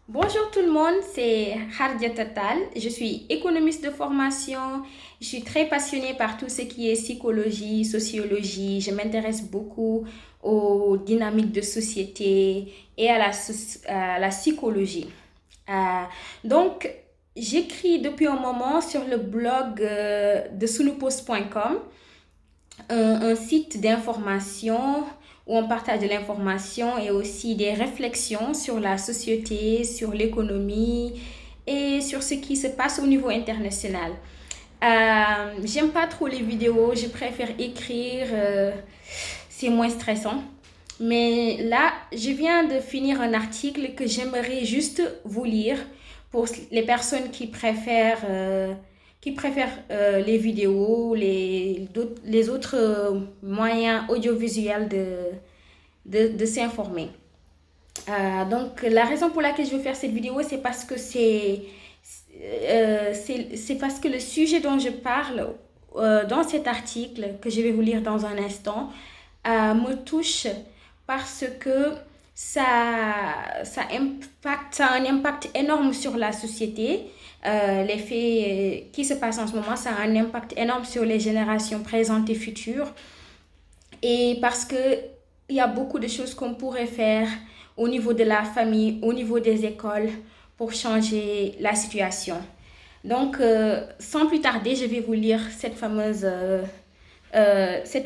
Bonjour tout le monde, c'est Hardia Tatal. Je suis économiste de formation. Je suis très passionnée par tout ce qui est psychologie, sociologie. Je m'intéresse beaucoup aux dynamiques de société et à la psychologie. Euh, donc, j'écris depuis un moment sur le blog de sunupost.com, un site d'information où on partage de l'information et aussi des réflexions sur la société, sur l'économie et sur ce qui se passe au niveau international. J'aime pas trop les vidéos, je préfère écrire, c'est moins stressant. Mais là, je viens de finir un article que j'aimerais juste vous lire pour les personnes qui préfèrent les vidéos, les autres moyens audiovisuels de s'informer. Donc, la raison pour laquelle je veux faire cette vidéo, c'est parce que c'est parce que le sujet dont je parle dans cet article, que je vais vous lire dans un instant, me touche parce que ça a un impact énorme sur la société. Les faits qui se passent en ce moment, ça a un impact énorme sur les générations présentes et futures. Et parce que il y a beaucoup de choses qu'on pourrait faire au niveau de la famille, au niveau des écoles, pour changer la situation. Donc, sans plus tarder, je vais vous lire cet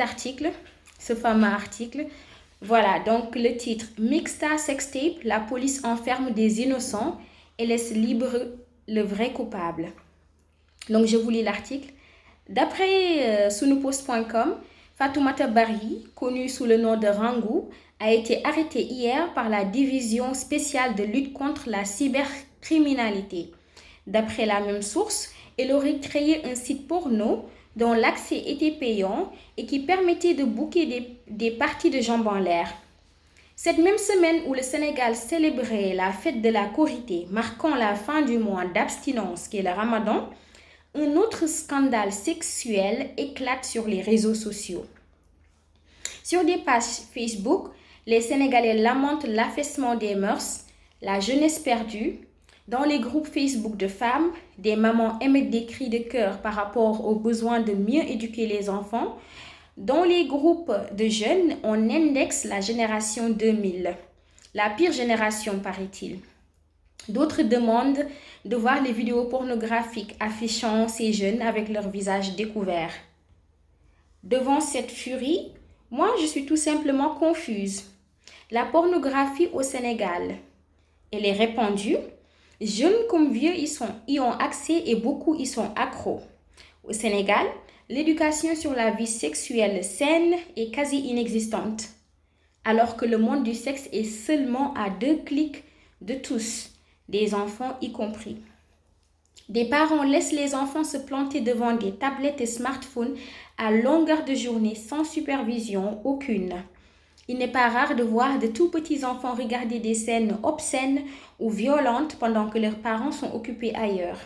article, ce fameux article. Voilà, donc le titre: Mixta Sextape, la police enferme des innocents et laisse libre le vrai coupable. Donc, je vous lis l'article. D'après sunupost.com, Fatoumata Bari, connue sous le nom de Rangou, a été arrêtée hier par la division spéciale de lutte contre la cybercriminalité. D'après la même source, elle aurait créé un site porno dont l'accès était payant et qui permettait de booker des parties de jambes en l'air. Cette même semaine où le Sénégal célébrait la fête de la Korité, marquant la fin du mois d'abstinence qui est le Ramadan, un autre scandale sexuel éclate sur les réseaux sociaux. Sur des pages Facebook, les Sénégalais lamentent l'affaissement des mœurs, la jeunesse perdue. Dans les groupes Facebook de femmes, des mamans émettent des cris de cœur par rapport au besoin de mieux éduquer les enfants. Dans les groupes de jeunes, on indexe la génération 2000, la pire génération paraît-il. D'autres demandent de voir les vidéos pornographiques affichant ces jeunes avec leur visage découvert. Devant cette furie, moi je suis tout simplement confuse. La pornographie au Sénégal, elle est répandue. Jeunes comme vieux y ont accès et beaucoup y sont accros. Au Sénégal, l'éducation sur la vie sexuelle saine est quasi inexistante, alors que le monde du sexe est seulement à 2 clics de tous, des enfants y compris. Des parents laissent les enfants se planter devant des tablettes et smartphones à longueur de journée sans supervision aucune. Il n'est pas rare de voir de tout petits enfants regarder des scènes obscènes ou violentes pendant que leurs parents sont occupés ailleurs.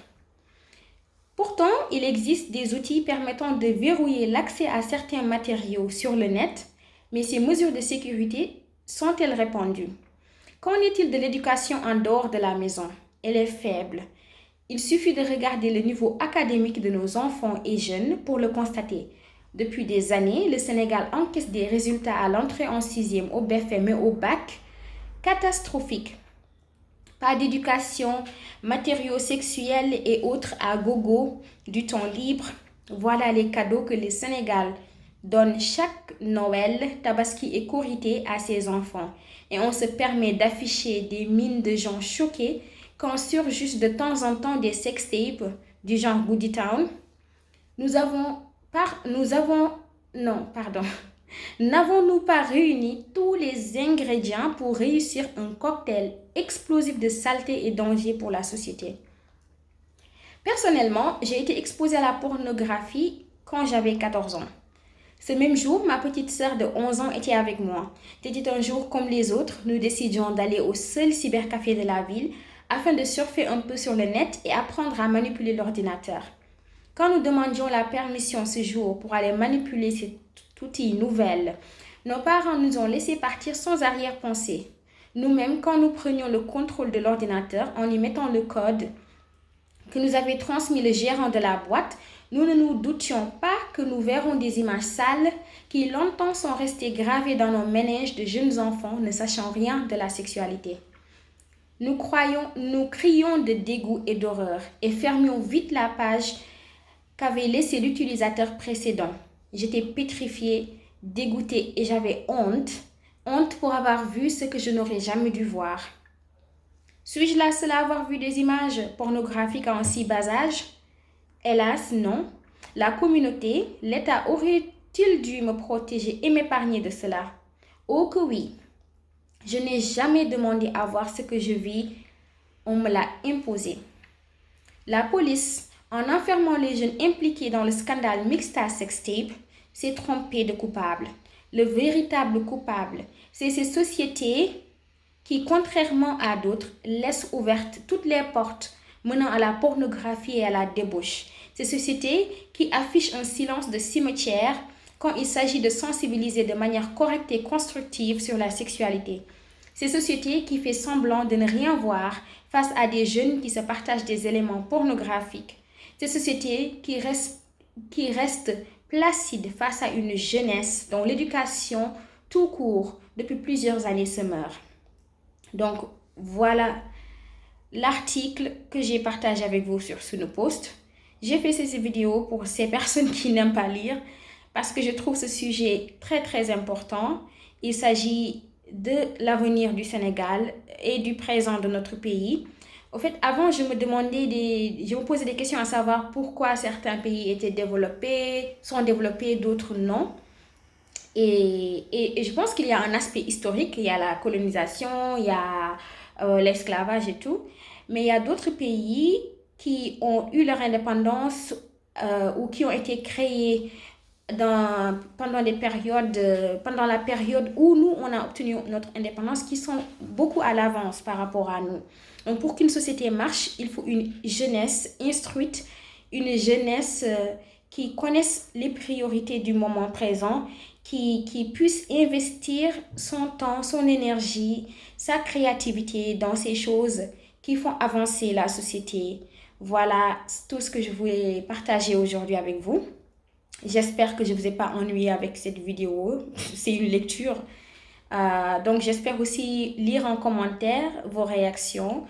Pourtant, il existe des outils permettant de verrouiller l'accès à certains matériaux sur le net, mais ces mesures de sécurité sont-elles répandues? Qu'en est-il de l'éducation en dehors de la maison? Elle est faible. Il suffit de regarder le niveau académique de nos enfants et jeunes pour le constater. Depuis des années, le Sénégal encaisse des résultats à l'entrée en sixième au BFM et au bac catastrophiques. Pas d'éducation, matériaux sexuels et autres à gogo, du temps libre. Voilà les cadeaux que le Sénégal donne chaque Noël, Tabaski et Korité à ses enfants. Et on se permet d'afficher des mines de gens choqués quand surgissent de temps en temps des sextapes du genre Goody Town. Nous avons, nous avons, non, pardon, N'avons-nous pas réuni tous les ingrédients pour réussir un cocktail explosif de saleté et danger pour la société? Personnellement, j'ai été exposée à la pornographie quand j'avais 14 ans. Ce même jour, ma petite sœur de 11 ans était avec moi. C'était un jour comme les autres, nous décidions d'aller au seul cybercafé de la ville afin de surfer un peu sur le net et apprendre à manipuler l'ordinateur. Quand nous demandions la permission ce jour pour aller manipuler cet outil nouvel, nos parents nous ont laissé partir sans arrière-pensée. Nous-mêmes, quand nous prenions le contrôle de l'ordinateur en y mettant le code que nous avait transmis le gérant de la boîte, nous ne nous doutions pas que nous verrons des images sales qui longtemps sont restées gravées dans nos méninges de jeunes enfants ne sachant rien de la sexualité. Nous crions de dégoût et d'horreur et fermions vite la page qu'avait laissée l'utilisateur précédent. J'étais pétrifiée, dégoûtée et j'avais honte pour avoir vu ce que je n'aurais jamais dû voir. Suis-je la seule à avoir vu des images pornographiques à un si bas âge? Hélas, non. La communauté, l'État aurait-il dû me protéger et m'épargner de cela? Oh que oui! Je n'ai jamais demandé à voir ce que je vis, on me l'a imposé. La police, en enfermant les jeunes impliqués dans le scandale Mixta Sextape, s'est trompée de coupable. Le véritable coupable, c'est ces sociétés qui, contrairement à d'autres, laissent ouvertes toutes les portes menant à la pornographie et à la débauche. Ces sociétés qui affichent un silence de cimetière quand il s'agit de sensibiliser de manière correcte et constructive sur la sexualité. Ces sociétés qui font semblant de ne rien voir face à des jeunes qui se partagent des éléments pornographiques. Ces sociétés qui restent placides face à une jeunesse dont l'éducation tout court depuis plusieurs années se meurt. Donc voilà l'article que j'ai partagé avec vous sur Sunopost. J'ai fait ces vidéos pour ces personnes qui n'aiment pas lire parce que je trouve ce sujet très très important. Il s'agit de l'avenir du Sénégal et du présent de notre pays. Au fait, avant, je me posais des questions à savoir pourquoi certains pays sont développés, d'autres non. Et je pense qu'il y a un aspect historique, il y a la colonisation, il y a l'esclavage et tout. Mais il y a d'autres pays qui ont eu leur indépendance ou qui ont été créés pendant la période où nous, on a obtenu notre indépendance, qui sont beaucoup à l'avance par rapport à nous. Donc, pour qu'une société marche, il faut une jeunesse instruite, une jeunesse qui connaisse les priorités du moment présent, qui puisse investir son temps, son énergie, sa créativité dans ces choses qui font avancer la société. Voilà tout ce que je voulais partager aujourd'hui avec vous. J'espère que je ne vous ai pas ennuyé avec cette vidéo. C'est une lecture. Donc, j'espère aussi lire en commentaire vos réactions,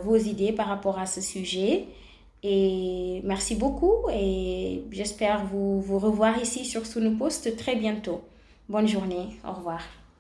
vos idées par rapport à ce sujet. Et merci beaucoup et j'espère vous revoir ici sur Sunopost très bientôt. Bonne journée. Au revoir.